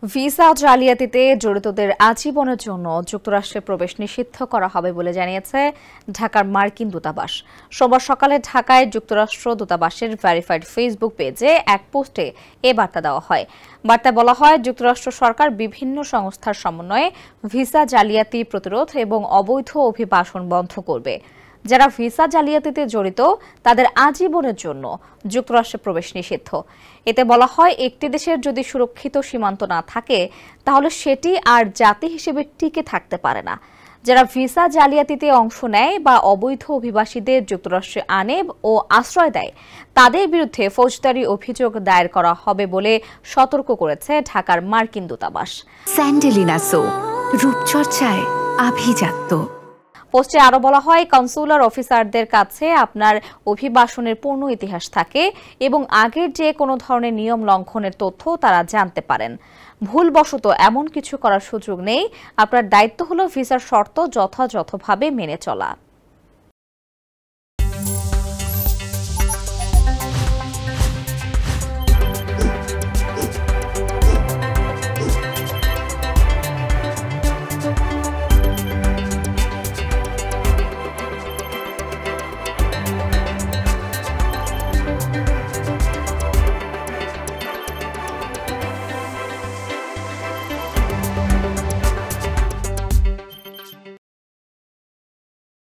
Visa জালিয়াতিতে জড়িতদের আজীবনের জন্য যুক্তরাষ্ট্রে প্রবেশ নিষিদ্ধ করা হবে বলে জানিয়েছে ঢাকার মার্কিন দূতাবাস। সোমবার সকালে ঢাকায় যুক্তরাষ্ট্র দূতাবাসের ভেরিফাইড ফেসবুক পেজে এক পোস্টে এ বার্তা দেওয়া হয়। বার্তায় বলা হয়, যুক্তরাষ্ট্র সরকার বিভিন্ন সংস্থার সমন্বয়ে ভিসা জালিয়াতি প্রতিরোধ এবং অবৈধ অভিবাসন বন্ধ করবে। যারা ভিসা জালিয়াতিতে জড়িত তাদের আজীবনের জন্য যুক্তরাষ্ট্রে প্রবেশ নিষিদ্ধ। এতে বলা হয়, একটি দেশের যদি সুরক্ষিত সীমান্ত না থাকে তাহলে সেটি আর জাতি হিসেবে টিকে থাকতে পারে না। যারা ভিসা জালিয়াতিতে অংশ নেয় বা অবৈধ অভিবাসীদের যুক্তরাষ্ট্রে আনে ও আশ্রয় দেয় তাদের বিরুদ্ধে ফৌজদারি অভিযোগ দায়ের করা হবে বলে সতর্ক করেছে ঢাকার মার্কিন দূতাবাস। স্যান্ডেলিনা সো, রূপচর্চায় আভিজাত্য। পোস্টে আরো বলা হয়, কনসুলার অফিসারদের কাছে আপনার অভিবাসনের পূর্ণ ইতিহাস থাকে এবং আগের যে কোনো ধরনের নিয়ম লঙ্ঘনের তথ্য তারা জানতে পারেন। ভুলবশত এমন কিছু করার সুযোগ নেই। আপনার দায়িত্ব হলো ভিসার শর্ত যথাযথভাবে মেনে চলা।